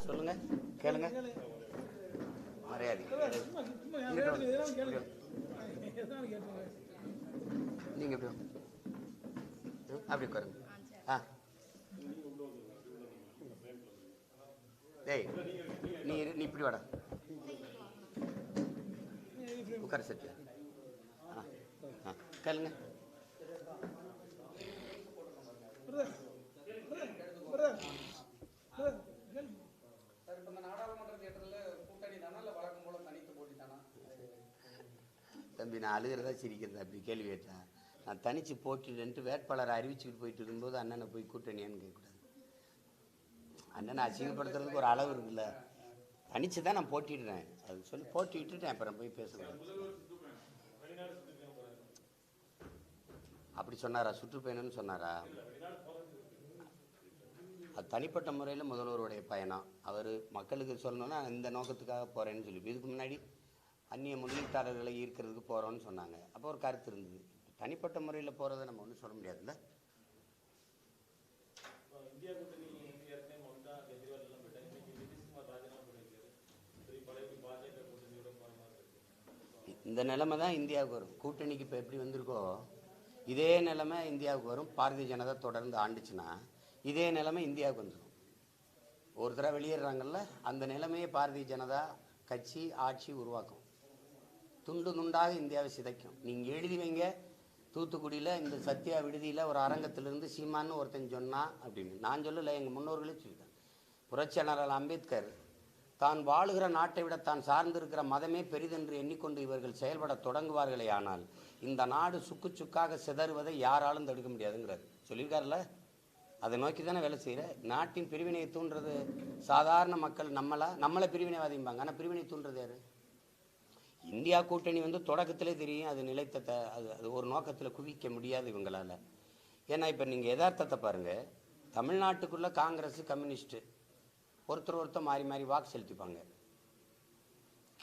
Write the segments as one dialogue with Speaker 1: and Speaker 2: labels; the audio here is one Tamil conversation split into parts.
Speaker 1: சொல்லுங்க, கேளுங்க. மரியாதை நீங்க எப்படி அப்படி உட்காருங்க. டேய் நீ இப்படி வாடா, உட்கார சட்டு. கேளுங்க. தம்பி, நான் அழுகிறதா சிரிக்கிறதா அப்படி கேள்வி கேட்டேன். நான் தனிச்சு போட்டிட்டு வேட்பாளரை அறிவிச்சுக்கிட்டு போயிட்டு இருக்கும்போது அண்ணனை போய் கூட்டணியான்னு கேட்கக்கூடாது. அண்ணனை அசிங்கப்படுத்துறதுக்கு ஒரு அளவு இருக்குல்ல. தனிச்சு தான் நான் போட்டிடுறேன், அது சொல்லி போட்டி விட்டுட்டேன். அப்புறம் போய் பேசுகிறேன். அப்படி சொன்னாரா? சுற்றுப்பயணம்னு சொன்னாரா? அது தனிப்பட்ட முறையில் முதல்வருடைய பயணம். அவர் மக்களுக்கு சொல்லணும்னா இந்த நோக்கத்துக்காக போகிறேன்னு சொல்லி, இதுக்கு முன்னாடி அந்நிய முதலீட்டாளர்களை ஈர்க்கிறதுக்கு போகிறோன்னு சொன்னாங்க. அப்போ ஒரு கருத்து இருந்தது. தனிப்பட்ட முறையில் போகிறத நம்ம ஒன்றும் சொல்ல முடியாதுல்ல. இந்த நிலைமை தான் இந்தியாவுக்கு வரும். கூட்டணிக்கு இப்போ எப்படி வந்திருக்கோ இதே நிலைமை இந்தியாவுக்கு வரும். பாரதிய ஜனதா தொடர்ந்து ஆண்டுச்சுன்னா இதே நிலைமை இந்தியாவுக்கு வந்துடும். ஒரு தடவை வெளியேறாங்கல்ல, அந்த நிலைமையை பாரதிய ஜனதா கட்சி ஆட்சி உருவாக்கும். துண்டு துண்டாக இந்தியாவை சிதைக்கும். நீங்கள் எழுதி வைங்க, தூத்துக்குடியில் இந்த சத்யா விடுதியில் ஒரு அரங்கத்திலிருந்து சீமான்னு ஒருத்தன் சொன்னான் அப்படின்னு. நான் சொல்லலை, எங்கள் முன்னோர்களே சொல்லிட்டேன். புரட்சியாளர் அம்பேத்கர் தான் வாழுகிற நாட்டை விட தான் சார்ந்திருக்கிற மதமே பெரிதென்று எண்ணிக்கொண்டு இவர்கள் செயல்பட தொடங்குவார்களே, ஆனால் இந்த நாடு சுக்கு சுக்காக சிதறுவதை யாராலும் தடுக்க முடியாதுங்கிறார் சொல்லியிருக்காருல்ல. அதை நோக்கி தானே வேலை செய்கிற. நாட்டின் பிரிவினையை தூண்டுறது சாதாரண மக்கள் நம்மளை பிரிவினைவாதிம்பாங்க. ஆனால் பிரிவினை தூண்டுறது யார்? இந்தியா கூட்டணி தொடக்கத்திலே தெரியும் அது நிலைத்த அது ஒரு நோக்கத்தில் குவிக்க முடியாது இவங்களால். ஏன்னா இப்போ நீங்கள் யதார்த்தத்தை பாருங்கள். தமிழ்நாட்டுக்குள்ளே காங்கிரஸ் கம்யூனிஸ்ட்டு ஒருத்தர் மாறி மாறி வாக்கு செலுத்திப்பாங்க.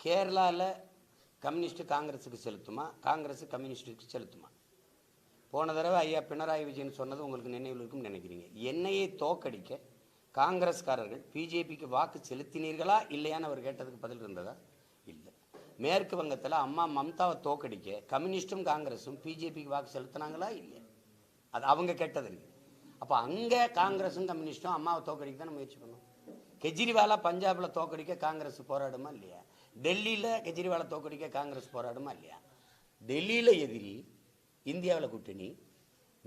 Speaker 1: கேரளாவில் கம்யூனிஸ்ட்டு காங்கிரஸுக்கு செலுத்துமா, காங்கிரஸ் கம்யூனிஸ்ட்டுக்கு செலுத்துமா? போன தடவை ஐயா பினராயி விஜயன் சொன்னது உங்களுக்கு நினைவில் இருக்கும்னு நினைக்கிறீங்க. என்னையை தோக்கடிக்க காங்கிரஸ்காரர்கள் பிஜேபிக்கு வாக்கு செலுத்தினீர்களா இல்லையான்னு அவர் கேட்டதுக்கு பதில் இருந்ததா? இல்லை. மேற்கு வங்கத்தில் அம்மா மம்தாவை தோக்கடிக்க கம்யூனிஸ்ட்டும் காங்கிரஸும் பிஜேபிக்கு வாக்கு செலுத்தினாங்களா இல்லையா? அது அவங்க கேட்டது இருக்குது. அப்போ அங்கே காங்கிரஸும் கம்யூனிஸ்ட்டும் அம்மாவை தோக்கடிக்க தானே முயற்சி பண்ணும். கெஜ்ரிவாலா பஞ்சாபில் தோக்கடிக்க காங்கிரஸ் போராடுமா இல்லையா? டெல்லியில் கெஜ்ரிவாலை தோக்கடிக்க காங்கிரஸ் போராடுமா இல்லையா? டெல்லியில் எதிரி இந்தியாவில் கூட்டணி,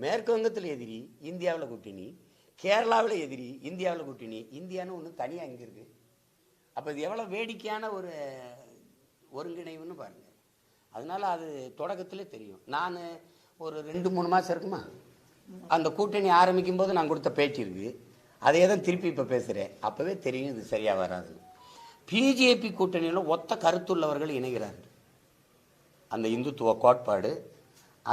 Speaker 1: மேற்கு வங்கத்தில் எதிரி இந்தியாவில் கூட்டணி, கேரளாவில் எதிரி இந்தியாவில் கூட்டணி. இந்தியான்னு ஒன்று தனியாக இங்கே இருக்குது. அப்போ இது எவ்வளோ வேடிக்கையான ஒரு ஒருங்கிணைவுன்னு பாருங்கள். அதனால் அது தொடக்கத்திலே தெரியும். நான் ஒரு 2-3 மாதம் இருக்குமா அந்த கூட்டணி ஆரம்பிக்கும் போது நான் கொடுத்த பேச்சு இருக்குது. அதே தான் திருப்பி இப்போ பேசுகிறேன். அப்போவே தெரியும் இது சரியாக வராது. பிஜேபி கூட்டணியில் ஒத்த கருத்துள்ளவர்கள் இணைகிறார்கள். அந்த இந்துத்துவ கோட்பாடு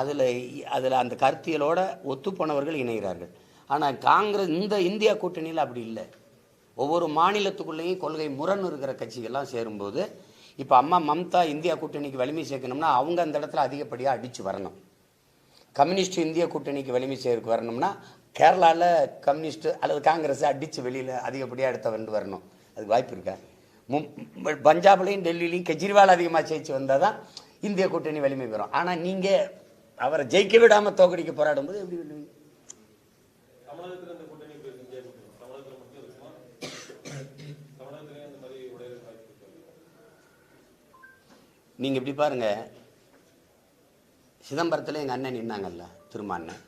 Speaker 1: அதில் அந்த கருத்தியலோட ஒத்துப்போனவர்கள் இணைகிறார்கள். ஆனால் காங்கிரஸ் இந்தியா கூட்டணியில் அப்படி இல்லை. ஒவ்வொரு மாநிலத்துக்குள்ளேயும் கொள்கை முரண் இருக்கிற கட்சிகள்லாம் சேரும்போது இப்போ அம்மா மம்தா இந்தியா கூட்டணிக்கு வலிமை சேர்க்கணும்னா அவங்க அந்த இடத்துல அதிகப்படியாக அடித்து வரணும். கம்யூனிஸ்ட் இந்திய கூட்டணிக்கு வலிமை சேர்க்க வரணும்னா கேரளாவில் கம்யூனிஸ்ட் அல்லது காங்கிரஸ் அடித்து வெளியில் அதிகப்படியாக எடுத்து வரணும். அதுக்கு வாய்ப்பு இருக்கா? பஞ்சாப்லையும் டெல்லியிலையும் கெஜ்ரிவால் அதிகமாக ஜெயிச்சு வந்தால் தான் இந்திய கூட்டணி வலிமை பெறும். ஆனால் நீங்கள் அவரை ஜெயிக்க விடாமல் தோக்கடிக்க போராடும்போது எப்படி விடுவீங்க? நீங்கள் இப்படி பாருங்க, சிதம்பரத்தில் எங்கள் அண்ணன் நின்னாங்கல்ல, திருமாண்ணன்,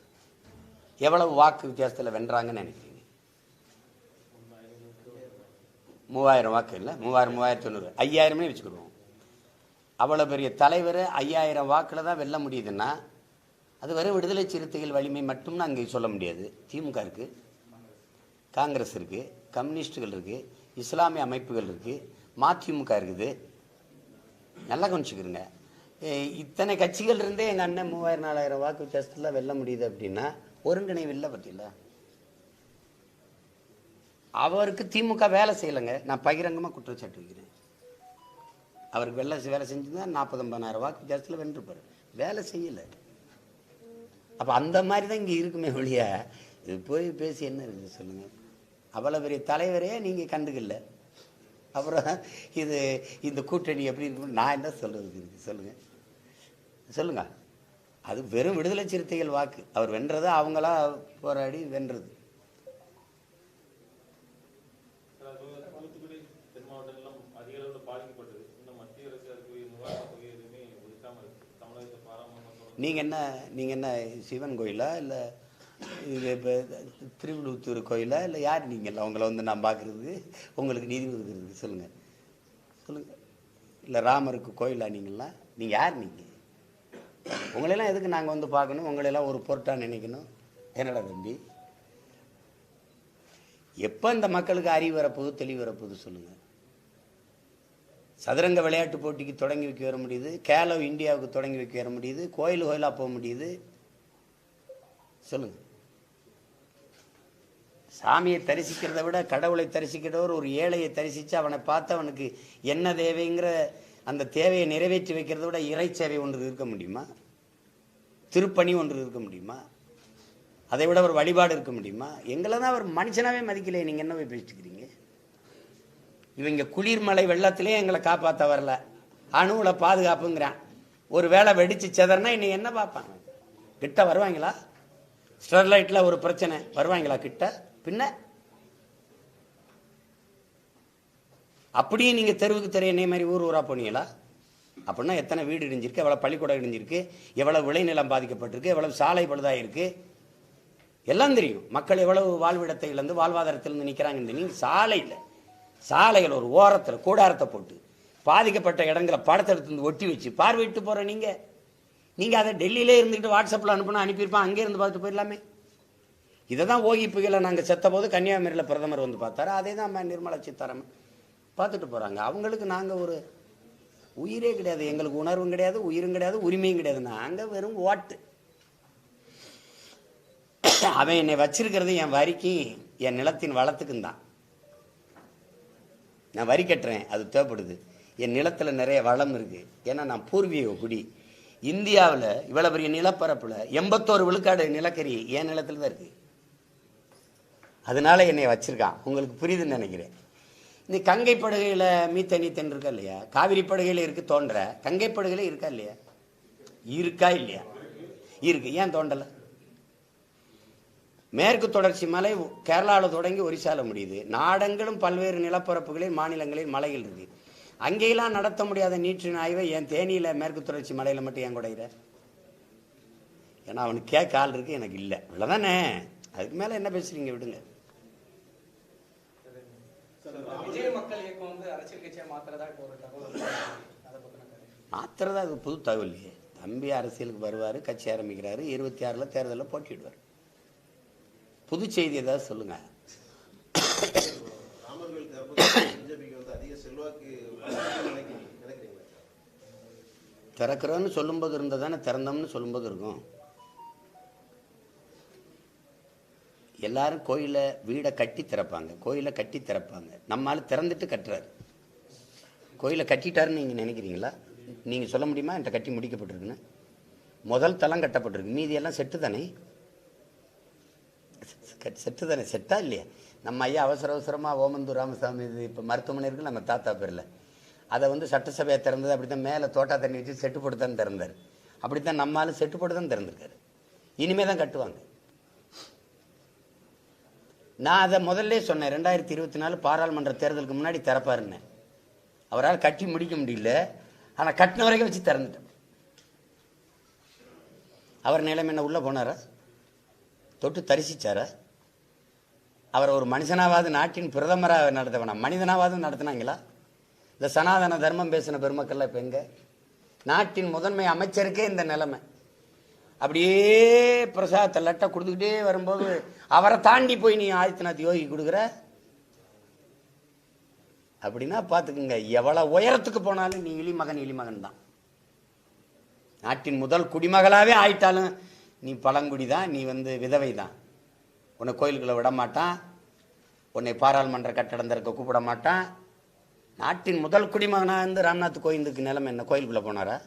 Speaker 1: எவ்வளவு வாக்கு வித்தியாசத்தில் வென்றாங்கன்னு நினைக்கிறீங்க? 3000 வாக்கு இல்லை, 3000 5000 வச்சுக்கிடுவோம். அவ்வளோ பெரிய தலைவர் 5000 வாக்கில் தான் வெல்ல முடியுதுன்னா அது வெறும் விடுதலை சிறுத்தைகள் வலிமை மட்டும்னு அங்கே சொல்ல முடியாது. திமுக இருக்குது, காங்கிரஸ் இருக்குது, கம்யூனிஸ்டுகள் இருக்குது, இஸ்லாமிய அமைப்புகள் இருக்குது, மதிமுக இருக்குது. நல்லா கவனிச்சுக்கிறங்க. இத்தனை கட்சிகள் இருந்தே எங்கள் அண்ணன் 3000-4000 வாக்கு வித்தியாசத்தில் வெல்ல முடியுது அப்படின்னா ஒருங்கிணைவு இல்லை. பற்றியில்ல, அவருக்கு திமுக வேலை செய்யலைங்க. நான் பகிரங்கமாக குற்றச்சாட்டு வைக்கிறேன். அவருக்கு வேலை செஞ்சுதான் 40-50,000 வாக்கு வித்தியாசத்தில் வென்றுப்பார். வேலை செய்யலை. அப்போ அந்த மாதிரி தான் இங்கே இருக்குமே ஒழிய இது போய் பேசி என்ன இருக்குது சொல்லுங்கள். அவ்வளோ பெரிய தலைவரே நீங்கள் கண்டுக்கல, அப்புறம் இந்த கூட்டணி எப்படி இருக்கு? நான் என்ன சொல்றது? சொல்லுங்கள் சொல்லுங்கள். அது வெறும் விடுதலை சிறுத்தைகள் வாக்கு. அவர் வென்றது அவங்களா போராடி வென்றது. நீங்கள் என்ன சிவன் கோயிலா இல்லை இது இப்போ திருவிழுத்தூர் கோயிலா இல்லை யார் நீங்கள்? அவங்கள வந்து நான் பார்க்குறதுக்கு உங்களுக்கு நீதி கொடுக்குறதுக்கு சொல்லுங்கள் சொல்லுங்கள். இல்லை ராமருக்கு கோயிலா நீங்களாம்? நீங்கள் யார்? நீங்கள் உங்களெல்லாம் எதுக்கு நாங்கள் வந்து பார்க்கணும்? உங்களெல்லாம் ஒரு பொருட்டாக நினைக்கணும்? என்னடா தம்பி, எப்போ இந்த மக்களுக்கு அறிவு வரப்போகுது, தெளிவு வரப்போகுது சொல்லுங்கள். சதுரங்க விளையாட்டு போட்டிக்கு தொடங்கி வைக்க வர முடியுது, கேலோ இந்தியாவுக்கு தொடங்கி வைக்க வர முடியுது, கோயிலாக போக முடியுது சொல்லுங்கள். சாமியை தரிசிக்கிறத விட கடவுளை தரிசிக்கிறவர் ஒரு ஏழையை தரிசித்து அவனை பார்த்து அவனுக்கு என்ன தேவைங்கிற அந்த தேவையை நிறைவேற்றி வைக்கிறத விட இறை சேவை ஒன்று இருக்க முடியுமா? திருப்பணி ஒன்று இருக்க முடியுமா? அதை விட ஒரு வழிபாடு இருக்க முடியுமா? எங்களை தான் அவர் மனுஷனாவே மதிக்கலையே, நீங்கள் என்ன போய் பேசிக்கிறீங்க? இவங்க குளிர்மலை வெள்ளத்திலே எங்களை காப்பாற்ற வரல, அணுவில் பாதுகாப்புங்கிறான். ஒரு வேளை வெடிச்சு செதறனா இன்னைக்கு என்ன பார்ப்பாங்க? கிட்ட வருவாங்களா? ஸ்டெர்லைட்டில் ஒரு பிரச்சனை வருவாங்களா கிட்ட? பின்ன அப்படியே நீங்கள் தெருவுக்கு தெரிய என்னை மாதிரி ஊர் ஊராக போனீங்களா? அப்படின்னா எத்தனை வீடு இடிஞ்சிருக்கு, எவ்வளோ பள்ளிக்கூடம் இடிஞ்சிருக்கு, எவ்வளோ விளைநிலம் பாதிக்கப்பட்டிருக்கு, எவ்வளவு சாலை பழுதாயிருக்கு, எல்லாம் தெரியும். மக்கள் எவ்வளவு வாழ்விடத்தை இழந்து வாழ்வாதாரத்திலிருந்து நிற்கிறாங்க. நீங்கள் சாலைகள் ஒரு ஓரத்தில் கூடாரத்தை போட்டு பாதிக்கப்பட்ட இடங்களை படத்தை எடுத்து ஒட்டி வச்சு பார்வையிட்டு போகிற நீங்கள் அதை டெல்லியிலே இருந்துக்கிட்டு வாட்ஸ்அப்பில் அனுப்பினா அனுப்பியிருப்பான், அங்கே இருந்து பார்த்துட்டு போயிடலாமே. இதை தான் ஓகி புயலை நாங்கள் செத்த போது கன்னியாகுமரியில் பிரதமர் வந்து பார்த்தாரு. அதே தான் நிர்மலா சீதாராமன் பார்த்துட்டு போகிறாங்க. அவங்களுக்கு நாங்கள் ஒரு உயிரே கிடையாது, எங்களுக்கு உணர்வும் கிடையாது, உயிரும் கிடையாது, உரிமையும் கிடையாது. நாங்கள் வெறும் ஓட்டு. அவன் என்னை வச்சிருக்கிறது என் வரிக்கு, என் நிலத்தின் வளத்துக்கும் தான். நான் வரி கட்டுறேன், அது தேவைப்படுது. என் நிலத்தில் நிறைய வளம் இருக்கு, ஏன்னா நான் பூர்வீக குடி. இந்தியாவில் இவ்வளவு பெரிய நிலப்பரப்பில் 81 விழுக்காடு நிலக்கரி என் நிலத்தில் தான் இருக்கு. அதனால என்னை வச்சிருக்கான். உங்களுக்கு புரியுதுன்னு நினைக்கிறேன். இந்த கங்கை படுகையில் மீத்தனீத்தன் இருக்கா இல்லையா? காவிரி படுகையில் இருக்கு தோன்ற, கங்கை படுகையில் இருக்கா இல்லையா? இருக்கா இல்லையா? இருக்கு. ஏன் தோண்டலை? மேற்கு தொடர்ச்சி மலை கேரளாவில் தொடங்கி ஒரிசால முடியுது. நாடெங்கிலும் பல்வேறு நிலப்பரப்புகளில் மாநிலங்களில் மலைகள் இருக்கு. அங்கெல்லாம் நடத்த முடியாத நீற்றின் ஆய்வை என் தேனியில் மேற்கு தொடர்ச்சி மலையில் மட்டும் ஏன் குடையிற? ஏன்னா அவனுக்கு கேட்க ஆள் இருக்கு, எனக்கு இல்லை. இவ்வளோதானே, அதுக்கு மேலே என்ன பேசுறீங்க? விடுங்க. மாத்திரதா அது புது தகவல் இல்லையே. தம்பி அரசியலுக்கு வருவார், கட்சி ஆரம்பிக்கிறாரு, 26 தேர்தலில் போட்டிடுவார். புது செய்தி ஏதாவது சொல்லுங்க. திறக்கிறோன்னு சொல்லும்போது இருந்ததானே திறந்தோம்னு சொல்லும்போது இருக்கும். எல்லாரும் கோயிலை வீடை கட்டி திறப்பாங்க, கோயிலை கட்டி திறப்பாங்க. நம்மளால திறந்துட்டு கட்டுறாரு. கோயிலை கட்டிட்டாருன்னு நீங்கள் நினைக்கிறீங்களா? நீங்கள் சொல்ல முடியுமா என்கிட்ட கட்டி முடிக்கப்பட்டிருக்குன்னு? முதல் தளம் கட்டப்பட்டிருக்கு, மீதி எல்லாம் செட்டு தானே. செட்டு தானே, செட்டா இல்லையா? நம்ம ஐயா அவசரமாக ஓமந்தூர் ராமசாமி இது இப்போ மருத்துவமனை இருக்குது நம்ம தாத்தா பேரில், அதை வந்து சட்டசபையை திறந்தது. அப்படி தான் மேலே தோட்டா தண்ணி வச்சு செட்டு போட்டு தான் திறந்தார். அப்படித்தான் நம்மளாலும் செட்டு போட்டு தான் திறந்திருக்காரு. இனிமே தான் கட்டுவாங்க. நான் அதை முதல்ல சொன்னேன், 2024 பாராளுமன்ற தேர்தலுக்கு முன்னாடி திறப்பாருன்னு. அவரால் கட்டி முடிக்க முடியல, ஆனால் கட்டின வரைக்கும் வச்சு திறந்துட்டேன். அவர் நிலைமை என்ன உள்ளே போனாரா? தொட்டு தரிசிச்சாரா? அவர் ஒரு மனுஷனாவது நாட்டின் பிரதமராக நடத்த வேணாம், மனிதனாவது நடத்தினாங்களா? இந்த சனாதன தர்மம் பேசின பெருமக்கள்லாம் இப்போ எங்க? நாட்டின் முதன்மை அமைச்சருக்கே இந்த நிலைமை. அப்படியே பிரசாதத்தை லட்டை கொடுத்துக்கிட்டே வரும்போது அவரை தாண்டி போய் நீ ஆதித்யநாத் யோகி கொடுக்குற அப்படின்னா பார்த்துக்குங்க, எவ்வளவு உயரத்துக்கு போனாலும் நீ இழிமகன் தான். நாட்டின் முதல் குடிமகளாவே ஆயிட்டாலும் நீ பழங்குடி தான், நீ வந்து விதவை தான். உன்னை கோயிலுக்குள்ள விட மாட்டான், உன்னை பாராளுமன்ற கட்டடம் திறக்க கூப்பிட மாட்டான். நாட்டின் முதல் குடிமகனாக இருந்து ராம்நாத் கோவிந்துக்கு நிலைமை என்ன? கோயிலுக்குள்ளே போனாரா?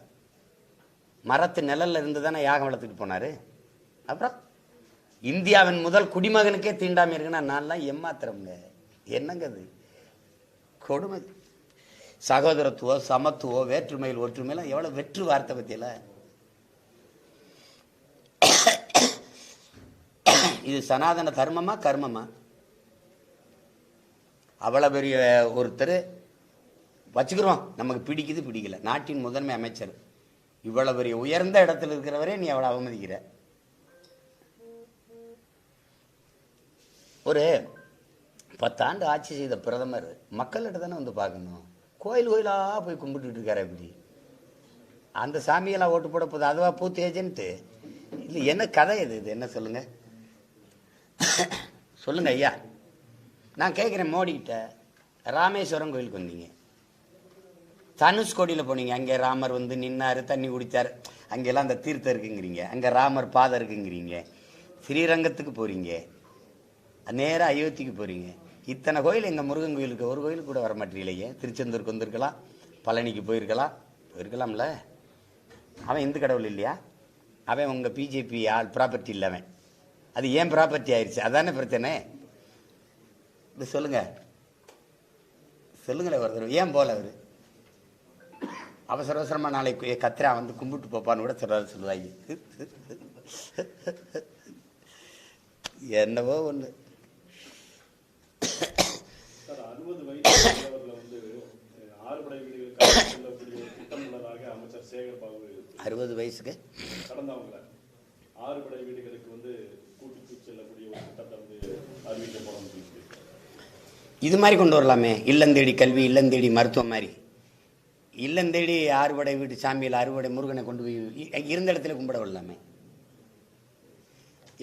Speaker 1: மரத்து நிழல்ல இருந்து தானே யாகம் வளர்த்துட்டு போனார். அப்புறம் இந்தியாவின் முதல் குடிமகனுக்கே தீண்டாமை இருக்குன்னா நான்லாம் ஏமாத்துறவங்க. என்னங்க அது கொடுமை. சகோதரத்துவம், சமத்துவம், வேற்றுமையில் ஒற்றுமையெல்லாம் எவ்வளவு வெற்று வார்த்தை பத்தியில. இது சனாதன தர்மமா கர்மமா? அவ்வளவு பெரிய ஒருத்தர் வச்சுக்கிறோம், நமக்கு பிடிக்குது பிடிக்கல, நாட்டின் முதன்மை அமைச்சர், இவ்வளவு பெரிய உயர்ந்த இடத்துல இருக்கிறவரே நீ அவ்வளவு அவமதிக்கிற. ஒரு 10 ஆண்டு ஆட்சி செய்த பிரதமர் மக்கள்கிட்ட தானே வந்து பார்க்கணும். கோயில் கோயிலா போய் கும்பிட்டு இருக்காரு. அப்படி அந்த சாமியெல்லாம் ஓட்டு போட போகுது, அதுவா பூத்து ஏஜென்ட்டு இல்லை. என்ன கதை இது? இது என்ன சொல்லுங்க சொல்லுங்க ஐயா. நான் கேட்குறேன், மோடிக்கிட்ட ராமேஸ்வரம் கோயிலுக்கு வந்தீங்க, தனுஷ்கோடியில் போனீங்க, அங்கே ராமர் வந்து நின்னாரு, தண்ணி குடித்தார், அங்கெல்லாம் அந்த தீர்த்தம் இருக்குங்கிறீங்க, அங்கே ராமர் பாதை இருக்குங்கிறீங்க, ஸ்ரீரங்கத்துக்கு போகிறீங்க, நேராக அயோத்திக்கு போகிறீங்க. இத்தனை கோயில் எங்கள் முருகன் கோயிலுக்கு ஒரு கோயிலுக்கு கூட வர மாட்டீங்களே. திருச்செந்தூருக்கு வந்திருக்கலாம், பழனிக்கு போயிருக்கலாம்ல. அவன் இந்து கடவுள் இல்லையா? அவன் உங்கள் பிஜேபி ஆள் ப்ராப்பர்ட்டி இல்லை, அவன் அது ஏன் ப்ராப்பர்ட்டி ஆயிடுச்சு, அதானே பிரச்சனை. இது சொல்லுங்க சொல்லுங்களேன். ஒரு தடவை ஏன் போல அவர் அவசர அவசரமாக நாளைக்கு கத்திரா வந்து கும்பிட்டு போப்பான்னு கூட சொல்லுவாங்க. என்னவோ ஒன்று. 60 வயசுக்கு இது மாதிரி கொண்டு வரலாமே. இல்லந்தேடி கல்வி, இல்லந்தேடி மருத்துவம் மாதிரி. இல்லந்தேடி 6 படை வீட்டு சாமியில் 6 படை முருகனை கொண்டு போய் இருந்த இடத்துல கும்பிட விடலாமே.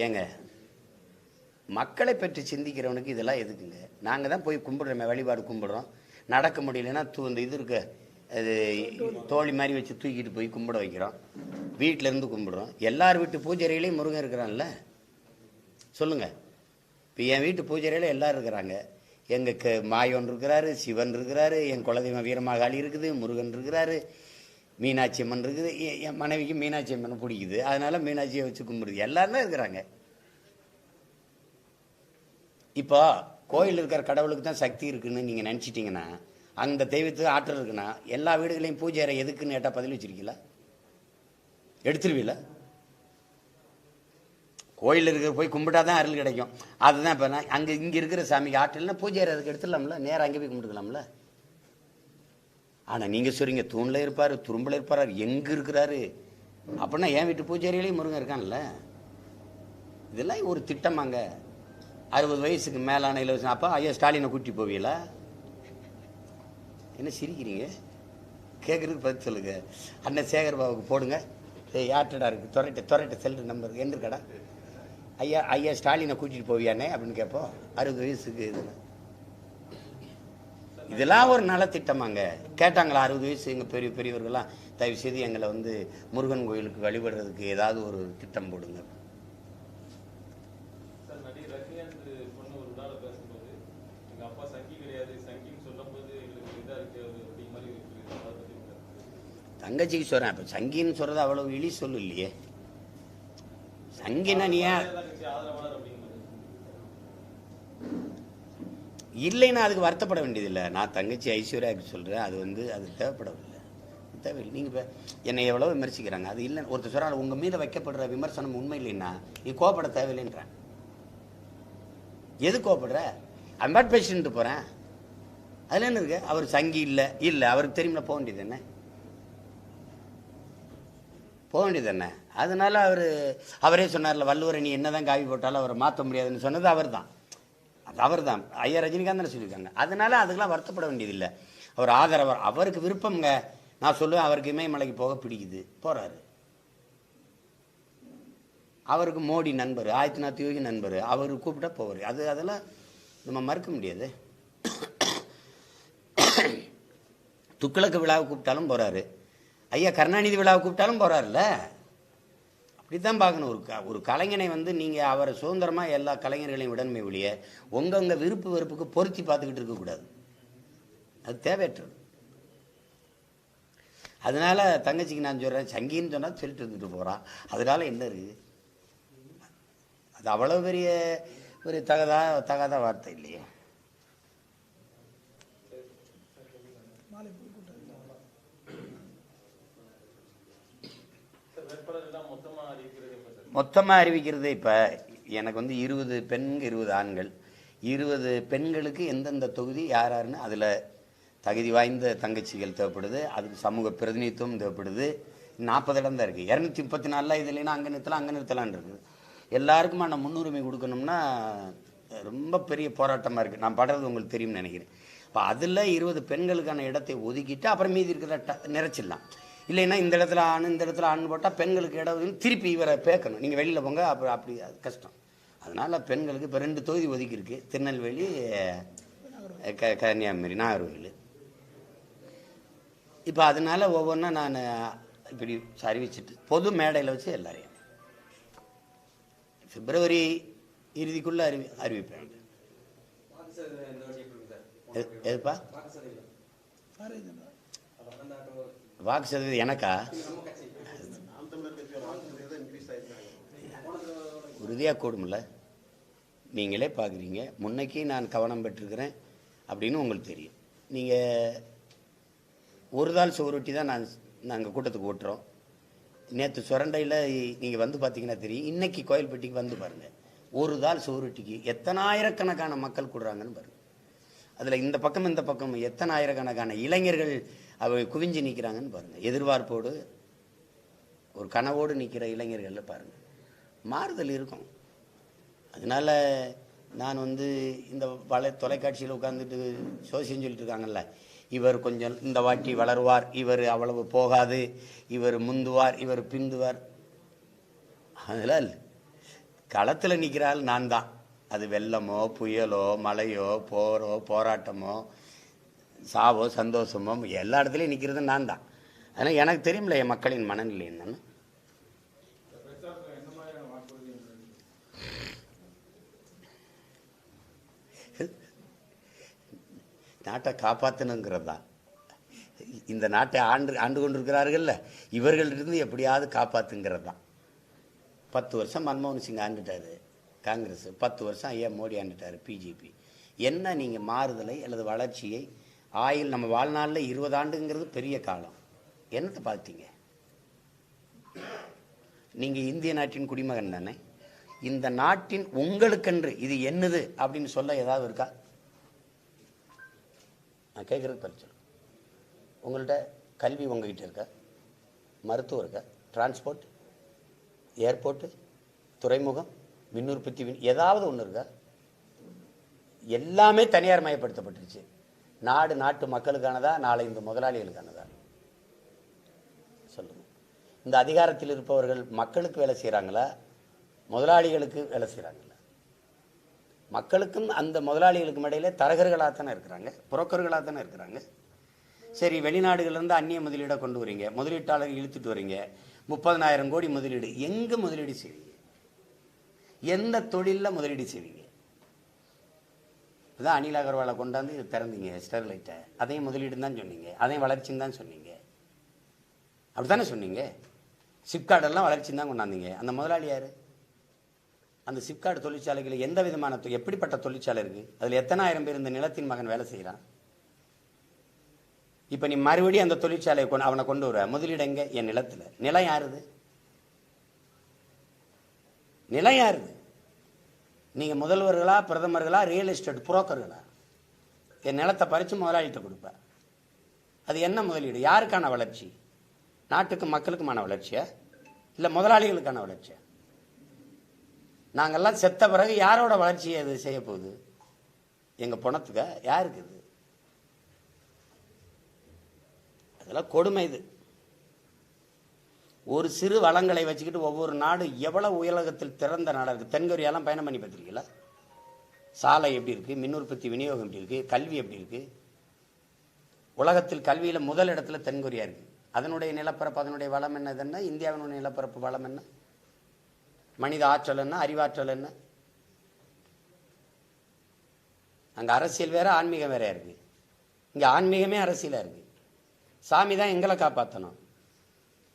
Speaker 1: ஏங்க, மக்களை பற்றி சிந்திக்கிறவனுக்கு இதெல்லாம் எதுக்குங்க? நாங்கள் தான் போய் கும்பிடுறோமே, வழிபாடு கும்பிடுறோம். நடக்க முடியலன்னா இந்த இது இருக்க அது தோழி மாதிரி வச்சு தூக்கிட்டு போய் கும்பிட வைக்கிறோம், வீட்டிலேருந்து கும்பிடுறோம். எல்லார் வீட்டு பூஜையிலையும் முருகன் இருக்கிறான்ல. சொல்லுங்கள், இப்போ என் வீட்டு பூஜையில எல்லாரும் இருக்கிறாங்க. எங்கள் மாயோன் இருக்கிறாரு, சிவன் இருக்கிறாரு, என் குலதெய்வம் வீரமாகாளி இருக்குது, முருகன் இருக்கிறாரு, மீனாட்சி அம்மன் இருக்குது. என் மனைவிக்கு மீனாட்சி அம்மன் பிடிக்குது, அதனால மீனாட்சியை வச்சு கும்பிடுது. எல்லாரும் தான் இருக்கிறாங்க. இப்போ கோயில் இருக்கிற கடவுளுக்கு தான் சக்தி இருக்குன்னு நீங்கள் நினச்சிட்டிங்கன்னா, அந்த தெய்வத்துக்கு ஆற்றல் இருக்குன்னா, எல்லா வீடுகளையும் பூஜை அறை எதுக்குன்னு கேட்டால் பதில் வச்சிருக்கீங்களா? எடுத்துருவீங்களா? கோயில் இருக்கிற போய் கும்பிட்டாதான் அருள் கிடைக்கும். அதுதான் இப்போ நான் அங்கே இங்கே இருக்கிற சாமிக்கு ஆற்றல்னா பூஜை அறை அதுக்கு எடுத்துடலாம்ல, நேரம் அங்கே போய் கும்பிட்டுக்கலாம்ல. ஆனால் நீங்கள் சொல்றீங்க தூணில் இருப்பார், துரும்பில் இருப்பார், எங்கே இருக்கிறாரு அப்படின்னா என் வீட்டு பூஜை அறையிலையும் முருகன் இருக்கான்ல. இதெல்லாம் ஒரு திட்டமாங்க. 60 வயசுக்கு மேலான இலவசம். அப்போ ஐயா ஸ்டாலினை கூட்டி போவீங்களா? என்ன சிரிக்கிறீங்க? கேட்குறதுக்கு பதில் சொல்லுங்க. அண்ணன் சேகர் பாபுக்கு போடுங்க, யார்டா இருக்குது துறைட்ட செல்லுற நம்பர் எந்திருக்கடா, ஐயா ஸ்டாலினை கூட்டிகிட்டு போவியானே அப்படின்னு கேட்போம். 60 வயசுக்கு இதெல்லாம் ஒரு நலத்திட்டமாங்க. கேட்டாங்களா 60 வயசு எங்கள் பெரியவர்கள்லாம் தயவு செய்து எங்களை வந்து முருகன் கோயிலுக்கு வழிபடுறதுக்கு ஏதாவது ஒரு திட்டம் போடுங்க. தங்கச்சிக்கு சொல்றேன். இப்போ சங்கின்னு சொல்றது அவ்வளவு இழி சொல்லு இல்லையே. சங்கினா நீ இல்லைன்னா அதுக்கு வருத்தப்பட வேண்டியதில்லை. நான் தங்கச்சி ஐஸ்வர்யாவுக்கு சொல்கிறேன், அது வந்து அது தேவைப்படவில்லை. தேவையில்லை. நீங்கள் இப்போ என்னை எவ்வளோ விமர்சிக்கிறாங்க, அது இல்லை. ஒருத்தர் சொல்கிறாங்க உங்கள் மீது வைக்கப்படுற விமர்சனம் உண்மை இல்லைன்னா நீ கோவப்பட தேவையில்லைன்றான். எது கோவப்படுற? அம்பாட் பேசிட்டு போகிறேன், அதில் என்ன இருக்கு? அவர் சங்கி இல்லை அவருக்கு தெரியுமா, போக வேண்டியது என்ன? போக வேண்டியது என்ன? அதனால அவரே சொன்னார்ல, வள்ளுவரை நீ என்னதான் காவி போட்டாலும் அவரை மாற்ற முடியாதுன்னு சொன்னது அவர் தான். அது அவர் தான். ஐயா ரஜினிகாந்த் தானே சொல்லியிருக்காங்க. அதனால அதுக்கெல்லாம் வருத்தப்பட வேண்டியதில்லை. அவர் ஆதரவர், அவருக்கு விருப்பம்ங்க. நான் சொல்லுவேன், அவருக்கு இமயமலைக்கு போக பிடிக்குது, போறாரு. அவருக்கு மோடி நண்பர், ஆதித்யநாத் யோகி நண்பர், அவர் கூப்பிட்டா போவார். அதெல்லாம் நம்ம மறுக்க முடியாது. துக்ளக்கு விழாவை கூப்பிட்டாலும் போறாரு, ஐயா கருணாநிதி விழாவை கூப்பிட்டாலும் போறாருல்ல. அப்படித்தான் பார்க்கணும். ஒரு கலைஞனை வந்து நீங்கள் அவரை சுதந்திரமாக எல்லா கலைஞர்களையும் விடணுமே ஒழிய உங்க விருப்பு வெறுப்புக்கு பொருத்தி பார்த்துக்கிட்டு இருக்கக்கூடாது. அது தேவையற்றது. அதனால தங்கச்சிக்கு நான் சொல்கிறேன், சங்கின்னு சொன்னால் சொல்லிட்டு இருந்துட்டு போகிறான். அதனால என்ன இருக்குது? அது அவ்வளவு பெரிய ஒரு தகாத வார்த்தை இல்லையே. மொத்தமாக அறிவிக்கிறது இப்போ எனக்கு 20 பெண்கள் 20 ஆண்கள், 20 பெண்களுக்கு எந்தெந்த தொகுதி யார் யாருன்னு அதில் தகுதி வாய்ந்த தங்கச்சிகள் தேவைப்படுது, அதுக்கு சமூக பிரதிநிதித்துவம் தேவைப்படுது. 40 இடம் தான் இருக்குது. 234 இது இல்லைன்னா அங்கே நிறுத்தலான் இருக்குது. எல்லாருக்குமா நான் முன்னுரிமை கொடுக்கணும்னா ரொம்ப பெரிய போராட்டமாக இருக்குது. நான் படுறது உங்களுக்கு தெரியும்னு நினைக்கிறேன். இப்போ அதில் 20 பெண்களுக்கான இடத்தை ஒதுக்கிட்டு அப்புறம் மீதி இருக்கிற நிறைச்சிடலாம். இல்லைன்னா இந்த இடத்துல ஆண் இந்த இடத்துல ஆண் போட்டால் பெண்களுக்கு இடம் திருப்பி இவரை பேக்கணும், நீங்கள் வெளியில் போங்க, அப்புறம் அப்படி அது கஷ்டம். அதனால் பெண்களுக்கு இப்போ 2 தொகுதி ஒதுக்கியிருக்கு, திருநெல்வேலி கன்னியாகுமரி நாகர்கோவில். இப்போ அதனால ஒவ்வொன்றா நான் இப்படி அறிவிச்சிட்டு பொது மேடையில் வச்சு எல்லாரையும் பிப்ரவரி இறுதிக்குள்ளே அறிவிப்பேன். எதுப்பா வாக்கு சதவீதம் எனக்கா? உறுதியாக கூடும்ல, நீங்களே பார்க்குறீங்க. முன்னைக்கு நான் கவனம் பெற்றிருக்கிறேன் அப்படின்னு உங்களுக்கு தெரியும். நீங்கள் ஒரு தாள் சுவரொட்டி தான் நாங்கள் கூட்டத்துக்கு ஓட்டுறோம். நேற்று சுரண்டையில் நீங்கள் வந்து பார்த்தீங்கன்னா தெரியும். இன்றைக்கி கோயில்பட்டிக்கு வந்து பாருங்கள், ஒரு தாள் சுவரொட்டிக்கு எத்தனை ஆயிரக்கணக்கான மக்கள் கூடுறாங்கன்னு பாருங்கள். அதில் இந்த பக்கம் இந்த பக்கம் எத்தனை ஆயிரக்கணக்கான இளைஞர்கள் அவை குவிஞ்சு நிற்கிறாங்கன்னு பாருங்கள். எதிர்பார்ப்போடு ஒரு கனவோடு நிற்கிற இளைஞர்களில் பாருங்கள், மாறுதல் இருக்கும். அதனால் நான் இந்த தொலைக்காட்சியில் உட்காந்துட்டு சோசியம் சொல்லிட்டு இருக்காங்கல்ல, இவர் கொஞ்சம் இந்த வாட்டி வளருவார், இவர் அவ்வளவு போகாது, இவர் முந்துவார், இவர் பிந்துவார். அதனால் களத்தில் நிற்கிறாள் நான் தான். அது வெள்ளமோ புயலோ மழையோ போரோ போராட்டமோ சாவோ சந்தோஷமோ எல்லா இடத்துலையும் நிற்கிறது நான் தான். அதனால் எனக்கு தெரியும்ல என் மக்களின் மனநிலை என்னன்னு. நாட்டை காப்பாற்றணுங்கிறது தான். இந்த நாட்டை ஆண்டு கொண்டிருக்கிறார்கள்ல, இவர்களிருந்து எப்படியாவது காப்பாற்றுங்கிறது தான். 10 வருஷம் மன்மோகன் சிங் ஆண்டுட்டார் காங்கிரஸ், 10 வருஷம் ஐயா மோடி ஆண்டுட்டார் பிஜேபி. என்ன நீங்கள் மாறுதலை அல்லது வளர்ச்சியை ஆயில் நம்ம வாழ்நாளில் 20 ஆண்டுங்கிறது பெரிய காலம். என்னத்தை பார்த்தீங்க? நீங்கள் இந்திய நாட்டின் குடிமகன் தானே. இந்த நாட்டின் உங்களுக்கென்று இது என்னது அப்படின்னு சொல்ல ஏதாவது இருக்கா? நான் கேட்குறது பரிச்சல். உங்கள்கிட்ட கல்வி உங்ககிட்ட இருக்கா? மருத்துவம் இருக்கா? டிரான்ஸ்போர்ட், ஏர்போர்ட்டு, துறைமுகம், மின் உற்பத்தி, ஏதாவது ஒன்று இருக்கா? எல்லாமே தனியார் மயப்படுத்தப்பட்டுருச்சு. நாட்டு மக்களுக்கானதா, நாளை இந்த முதலாளிகளுக்கானதா? சொல்லுங்க. இந்த அதிகாரத்தில் இருப்பவர்கள் மக்களுக்கு வேலை செய்கிறாங்களா, முதலாளிகளுக்கு வேலை செய்கிறாங்களா? மக்களுக்கும் அந்த முதலாளிகளுக்கும் இடையில தரகர்களாக தானே இருக்கிறாங்க, புரோக்கர்களாக தானே இருக்கிறாங்க. சரி, வெளிநாடுகள்லேருந்து அந்நிய முதலீடை கொண்டு வரீங்க, முதலீட்டாளர்கள் இழுத்துட்டு வரீங்க, 30,000 கோடி முதலீடு. எங்கே முதலீடு செய்வீங்க? எந்த தொழிலில் முதலீடு செய்வீங்க? இதுதான் அனில் அகர்வாலை கொண்டாந்து இது திறந்தீங்க ஸ்டெர்லைட்டை, அதையும் முதலீடுன்னு தான் சொன்னீங்க, அதையும் வளர்ச்சின்னு தான் சொன்னீங்க. அப்படி தானே சொன்னீங்க. சிப்கார்டெல்லாம் வளர்ச்சின்னு தான் கொண்டாந்தீங்க. அந்த முதலாளி யார்? அந்த சிப்கார்டு தொழிற்சாலைகளில் எந்த விதமான எப்படிப்பட்ட தொழிற்சாலை இருக்குது? அதில் எத்தனை ஆயிரம் பேர் இந்த நிலத்தின் மகன் வேலை செய்கிறான்? இப்போ நீ மறுபடியும் அந்த தொழிற்சாலையை அவனை கொண்டு வர, முதலீடு எங்கே? என் நிலத்தில். நிலம் யாருது? நிலம் யாருது? நீங்கள் முதல்வர்களா, பிரதமர்களா, ரியல் எஸ்டேட் புரோக்கர்களா? என் நிலத்தை பறித்து முதலாளிகிட்ட கொடுப்ப. அது என்ன முதலீடு? யாருக்கான வளர்ச்சி? நாட்டுக்கு மக்களுக்குமான வளர்ச்சியா இல்லை முதலாளிகளுக்கான வளர்ச்சியா? நாங்கள்லாம் செத்த பிறகு யாரோட வளர்ச்சியை அது செய்ய போகுது? எங்கள் பணத்துக்கு யாருக்கு இது? அதெல்லாம் கொடுமை. இது ஒரு சிறு வளங்களை வச்சுக்கிட்டு ஒவ்வொரு நாடு எவ்வளவு உலகத்தில் திறந்த நாடாக இருக்குது. தென்கொரியாலாம் பயணம் பண்ணி பார்த்துருக்கீங்களா? சாலை எப்படி இருக்குது, மின் உற்பத்தி விநியோகம் எப்படி இருக்குது, கல்வி எப்படி இருக்குது? உலகத்தில் கல்வியில் முதல் இடத்துல தென்கொரியா இருக்குது. அதனுடைய நிலப்பரப்பு, அதனுடைய வளம் என்ன? இந்தியாவினுடைய நிலப்பரப்பு வளம் என்ன? மனித ஆற்றல் என்ன? அறிவாற்றல் என்ன? அங்கே அரசியல் வேற, ஆன்மீகம் வேறையா இருக்கு. இங்கே ஆன்மீகமே அரசியலாக இருக்கு. சாமி தான் எங்களை காப்பாற்றணும்.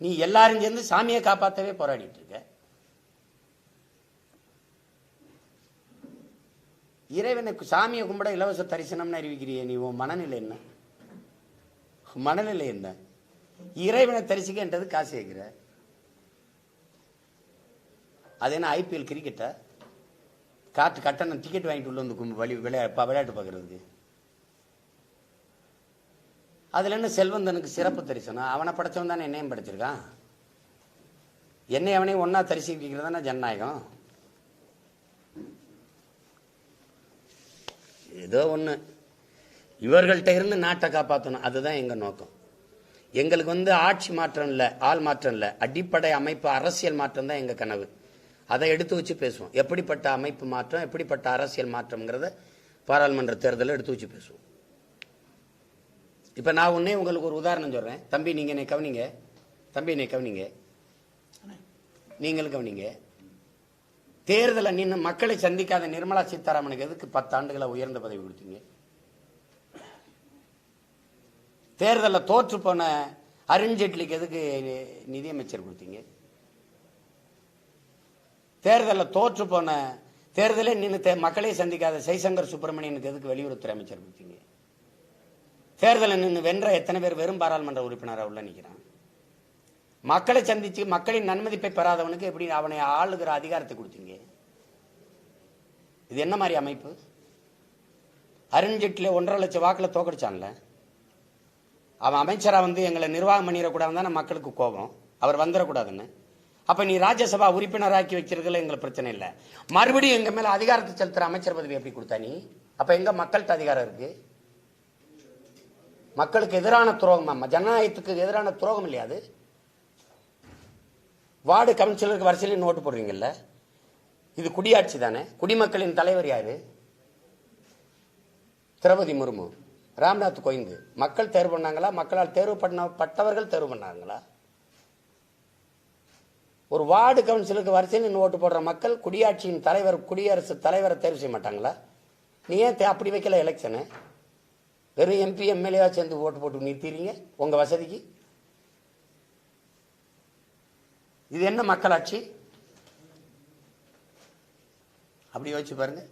Speaker 1: நீ எல்லாரும் சேர்ந்து சாமியை காப்பாற்றவே போராடிட்டு இருக்க. இறைவனுக்கு சாமியை கும்பிட இலவச தரிசனம்னு அறிவிக்கிறிய நீ, உன் மனநிலை என்ன? மனநிலை என்ன? இறைவனை தரிசிக்கின்றது காசு கேட்கிற. அது என்ன ஐபிஎல் கிரிக்கெட்டா? காட்டு கட்டணம் டிக்கெட் வாங்கிட்டு உள்ள வந்து விளையாட்டு பார்க்கறதுக்கு. அதுல என்ன செல்வந்தனுக்கு சிறப்பு தரிசனம்? அவனை படைச்சவன் தானே என்னையும் படைச்சிருக்கான். என்னை அவனையும் ஒன்னா தரிசிக்கிறது தானே ஜனநாயகம். ஏதோ ஒண்ணு இவர்கள்ட்ட இருந்து நாட்டை காப்பாற்றணும், அதுதான் எங்க நோக்கம். எங்களுக்கு ஆட்சி மாற்றம் இல்லை, ஆள் மாற்றம் இல்லை, அடிப்படை அமைப்பு அரசியல் மாற்றம் தான் எங்க கனவு. அதை எடுத்து வச்சு பேசுவோம். எப்படிப்பட்ட அமைப்பு மாற்றம், எப்படிப்பட்ட அரசியல் மாற்றம்ங்கிறத பாராளுமன்ற தேர்தலில் எடுத்து வச்சு பேசுவோம். இப்ப நான் உடனே உங்களுக்கு ஒரு உதாரணம் சொல்றேன். தம்பி நீங்க என்னை கவனிங்க, தம்பி என்னை கவனிங்க, நீங்களும் கவனிங்க. தேர்தலை நின்று மக்களை சந்திக்காத நிர்மலா சீதாராமனுக்கு எதுக்கு 10 ஆண்டுகளை உயர்ந்த பதவி கொடுத்தீங்க? தேர்தலில் தோற்று போன அருண்ஜேட்லிக்கு எதுக்கு நிதியமைச்சர் கொடுத்தீங்க? தேர்தலில் தோற்று போன தேர்தலே நின்று மக்களை சந்திக்காத ஜெய்சங்கர் சுப்பிரமணியனுக்கு எதுக்கு வெளியுறவுத்துறை அமைச்சர் கொடுத்தீங்க? தேர்தலில் நின்று வென்ற எத்தனை பேர் வெறும் பாராளுமன்ற உறுப்பினராக உள்ள நிற்கிறான்? மக்களை சந்திச்சு மக்களின் நன்மதிப்பை பெறாதவனுக்கு எப்படி அவனை ஆளுகிற அதிகாரத்தை கொடுத்தீங்க? இது என்ன மாதிரி அமைப்பு? அருண்ஜேட்லி 1.5 லட்சம் வாக்குல தோக்கடிச்சான்ல, அவன் அமைச்சரா எங்களை நிர்வாகம் பண்ணிடக்கூடாதுன்னு மக்களுக்கு கோபம், அவர் வந்துடக்கூடாதுன்னு. அப்ப நீ ராஜ்யசபா உறுப்பினராக்கி வச்சிருக்கல, எங்களுக்கு பிரச்சனை இல்லை. மறுபடியும் எங்க மேல அதிகாரத்தை செலுத்துற அமைச்சர் பதவி எப்படி கொடுத்தா நீ? அப்ப எங்க மக்கள்கிட்ட அதிகாரம் இருக்கு? மக்களுக்கு எதிரான துரோகம், ஜனநாயகத்துக்கு எதிரான துரோகம் இல்லையா அது? வார்டு கவுன்சிலருக்கு வரிசையில் நோட்டு போடுறீங்கல்ல, இது குடியாட்சி தானே? குடிமக்களின் தலைவர் யாரு? திரௌபதி முர்மு, ராம்நாத் கோவிந்த். மக்கள் தேர்வு பண்ணாங்களா? மக்களால் தேர்வு பண்ணப்பட்டவர்கள் தேர்வு பண்ணாங்களா? ஒரு வார்டு கவுன்சிலுக்கு வரிசையில் ஓட்டு போடுற மக்கள் குடியாட்சியின் தலைவர், குடியரசு தலைவரை தேர்வு செய்ய மாட்டாங்களா? நீ ஏன் அப்படி வைக்கல எலெக்ஷனு? வெறும் எம்பி எம்எல்ஏவா சேர்ந்து ஓட்டு போட்டு நிறுத்திடுறீங்க உங்க வசதிக்கு. இது என்ன மக்களாட்சி? அப்படி யோசிச்சு பாருங்க.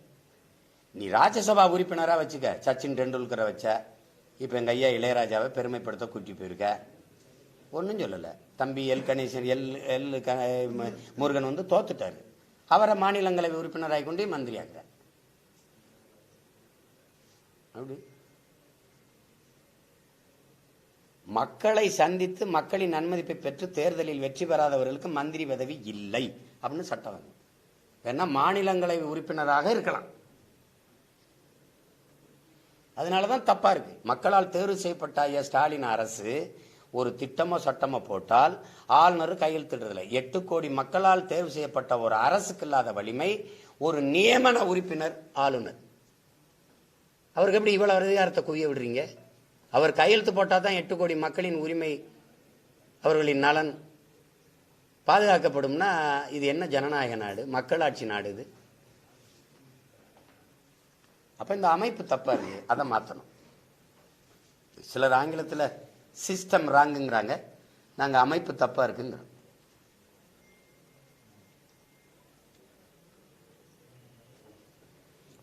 Speaker 1: நீ ராஜ்யசபா உறுப்பினரா வச்சுக்க, சச்சின் டெண்டுல்கரை வச்ச, இப்ப எங்க ஐயா இளையராஜாவை பெருமைப்படுத்த கூட்டி போயிருக்க, ஒன்னும் சொல்லல. தம்பி எல் கணேசன் முருகன் தோத்துட்டாரு, அவரை மாநிலங்களவை உறுப்பினராக கொண்டு மந்திரியாக்குற. அப்படி மக்களை சந்தித்து மக்களின் நன்மதிப்பை பெற்று தேர்தலில் வெற்றி பெறாதவர்களுக்கு மந்திரி பதவி இல்லை அப்படின்னு சட்டம் வந்து, வேணா மாநிலங்களவை உறுப்பினராக இருக்கலாம். அதனாலதான் தப்பா இருக்கு. மக்களால் தேர்வு செய்யப்பட்ட ஐயா ஸ்டாலின் அரசு ஒரு திட்டமோ சட்டமோ போட்டால் ஆளுநர் கையெழுத்திடுறதில்லை. 8 கோடி மக்களால் தேர்வு செய்யப்பட்ட ஒரு அரசுக்கு இல்லாத வலிமை ஒரு நியமன உறுப்பினர் ஆளுநர். அவருக்கு எப்படி இவ்வளவு அதிகாரத்தை குவிய விடுறீங்க? அவர் கையெழுத்து போட்டால் தான் 8 கோடி மக்களின் உரிமை, அவர்களின் நலன் பாதுகாக்கப்படும்னா இது என்ன ஜனநாயக நாடு, மக்களாட்சி நாடு இது? அப்ப இந்த அமைப்பு தப்பா இருக்கு, அதை மாற்றணும். சிலர் ஆங்கிலத்தில் சிஸ்டம் ராங்குங்கிறாங்க, நாங்க அமைப்பு தப்பா இருக்குங்கிறோம்.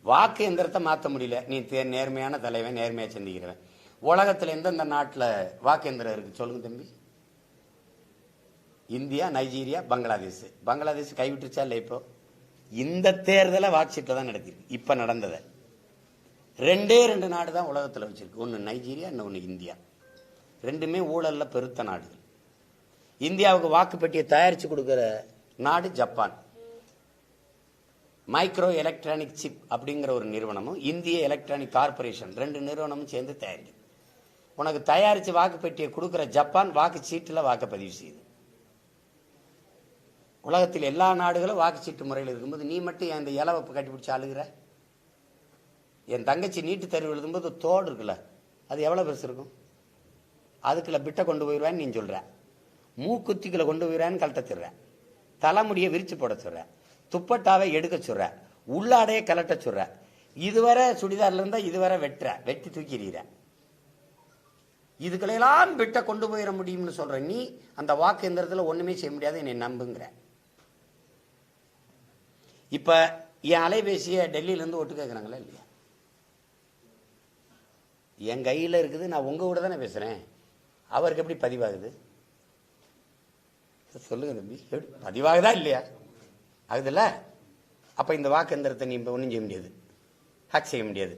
Speaker 1: வாக்கு எந்திரத்தை மாற்ற முடியல. நீ நேர்மையான தலைவன், நேர்மையா சிந்திக்கிறவன். உலகத்தில் எந்தெந்த நாட்டில் வாக்கு எந்திரம் இருக்கு சொல்லுங்க தம்பி? India, Nigeria, Bangladesh. பங்களாதேஷ் கைவிட்டுருச்சா இல்லை? இப்போ இந்த தேர்தலை வாக்கு சீட்டில் தான் நடத்திருக்கு. இப்ப நடந்ததை 2 நாடு தான் உலகத்தில் வச்சிருக்கு. ஒன்னு நைஜீரியா, இன்னொன்னு இந்தியா. ரெண்டுமே ஊழல்ல பெருத்த நாடுகள். இந்தியாவுக்கு வாக்குப்பெட்டியை தயாரிச்சு கொடுக்கிற நாடு ஜப்பான். மைக்ரோ எலக்ட்ரானிக் சிப் அப்படிங்கிற ஒரு நிறுவனமும் இந்திய எலக்ட்ரானிக் கார்பரேஷன் 2 நிறுவனமும் சேர்ந்து தயாரிக்கும். உனக்கு தயாரிச்சு வாக்குப்பெட்டியை கொடுக்கிற ஜப்பான் வாக்கு சீட்டுல வாக்குப்பதிவு செய்யுது. உலகத்தில் எல்லா நாடுகளும் வாக்குச்சீட்டு முறையில் இருக்கும்போது நீ மட்டும் அந்த இலவப்பு கட்டிப்பிடிச்சு அழுகிற? என் தங்கச்சி நீட்டு தேர்வு எழுதும்போது தோடு இருக்குல்ல, அது எவ்வளவு பெருசு இருக்கும்? அதுக்குள்ள பிட்டை கொண்டு போயிடுவேன்னு நீ சொல்ற, மூக்குத்திக்குள்ள கொண்டு போயிடுவேன்னு கழட்ட, தலைமுடியை விரிச்சு போட சொல்ற, துப்பட்டாவை எடுக்க சொல்ற, உள்ளாடையை கலட்ட சொல்ற, இதுவரை சுடிதார்ல இருந்தா இதுவரை வெட்டி தூக்கிடுற. இதுக்கெல்லாம் பிட்டை கொண்டு போயிட முடியும்னு சொல்ற நீ, அந்த வாக்கு எந்திரத்துல ஒண்ணுமே செய்ய முடியாது, என்னை நம்புங்கிற. இப்ப என் அலைபேசியை டெல்லியிலேருந்து ஒட்டு கேட்குறாங்களா இல்லையா? என் கையில் இருக்குது, நான் உங்கள் கூட தானே பேசுகிறேன். அவருக்கு எப்படி பதிவாகுது சொல்லுங்க தம்பி, எப்படி பதிவாகுதா இல்லையா? ஆகுதுல்ல? அப்போ இந்த வாக்கு எந்திரத்தை நீ இப்போ ஒன்றும் செய்ய முடியாது, ஹேக் செய்ய முடியாது.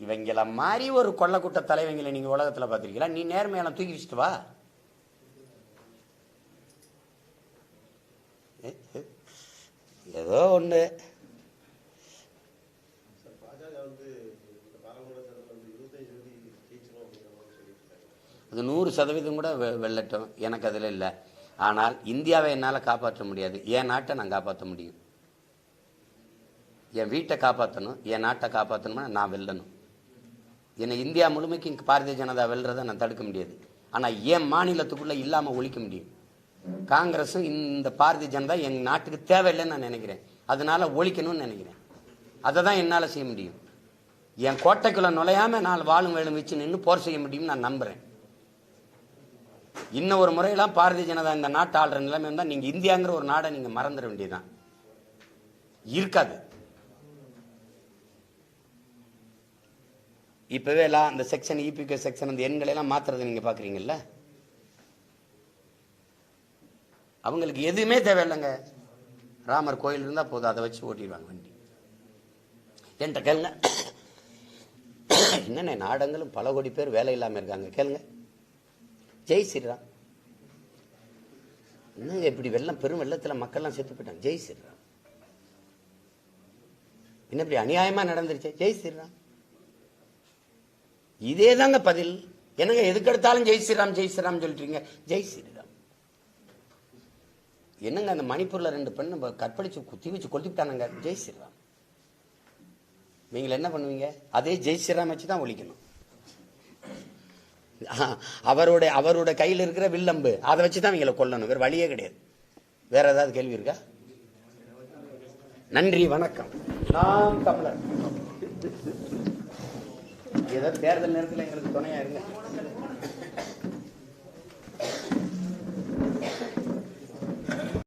Speaker 1: இவங்கள மாதிரி ஒரு கொள்ளக்கூட்ட தலைவங்களை நீங்கள் உலகத்தில் பார்த்துருக்கீங்களா? நீ நேர்மையெல்லாம் தூக்கி வச்சுட்டு வா. ஏதோ ஒன்று அது 100% கூட வெல்லட்டும், எனக்கு அதில் இல்லை. ஆனால் இந்தியாவை என்னால் காப்பாற்ற முடியாது. என் நாட்டை நான் காப்பாற்ற முடியும். என் வீட்டை காப்பாற்றணும், என் நாட்டை காப்பாற்றணும்னா நான் வெல்லணும். என்னை இந்தியா முழுமைக்கு பாரதிய ஜனதா வெல்றதை நான் தடுக்க முடியாது. ஆனால் என் மாநிலத்துக்குள்ளே இல்லாமல் ஒழிக்க முடியும். காங்கிரஸும் இந்த பாரதிய ஜனதா என் நாட்டுக்கு தேவையில்லைன்னு நான் நினைக்கிறேன். அதனால ஒழிக்கணும்னு நினைக்கிறேன். அதை தான் என்னால் செய்ய முடியும். என் கோட்டைக்குள்ள நுழையாமல் நான் வாழும் வேலும் வச்சு நின்று போர் செய்ய முடியும்னு நான் நம்புகிறேன். இன்னும் ஒரு முறையெல்லாம் பாரதிய ஜனதா இந்த நாட்டு ஆளுற நிலைமை இருந்தால் நீங்கள் இந்தியாங்கிற ஒரு நாடை நீங்கள் மறந்துட வேண்டியதுதான். இருக்காது. இப்பவே எல்லாம் அந்த செக்ஷன், இபிகே செக்ஷன், அந்த எண்களை எல்லாம் மாத்துறதை நீங்க பாக்குறீங்கல்ல. அவங்களுக்கு எதுவுமே தேவையில்லைங்க. ராமர் கோயில் இருந்தா போதும், அதை வச்சு ஓட்டிடுவாங்க வண்டி. என்கிட்ட கேளுங்க, என்னென்ன நாடங்களும் பல கோடி பேர் வேலை இல்லாம இருக்காங்க. கேளுங்க, ஜெய் ஸ்ரீராம். இன்னும் எப்படி வெள்ளம், பெரும் வெள்ளத்தில் மக்கள்லாம் செத்து போயிட்டாங்க. ஜெய் ஸ்ரீராம். என்ன இப்படி அநியாயமா நடந்துருச்சு? ஜெய் ஸ்ரீராம். இதே தாங்க பதில். என்னங்க எதுக்கெடுத்தாலும் ஜெய் ஸ்ரீராம் ஜெய் ஸ்ரீராம் சொல்லிட்டீங்க? ஜெய் ஸ்ரீராம். என்னங்க அந்த மணிப்பூர்ல 2 பெண்ணு கற்பழிச்சு குத்தி வச்சு கொளுத்திவிட்டானுங்க. ஜெய் ஸ்ரீராம். நீங்கள் என்ன பண்ணுவீங்க? அதே ஜெய் ஸ்ரீராம் வச்சு தான் ஒழிக்கணும். அவரோட கையில் இருக்கிற வில்லம்பு அதை வச்சு தான் இவங்களை கொல்லணும். வேற வழியே கிடையாது. வேற ஏதாவது கேள்வி இருக்கா? நன்றி, வணக்கம். நாம் தமிழர். ஏதோ தேர்தல் நேரத்தில் எங்களுக்கு துணையா இருங்க.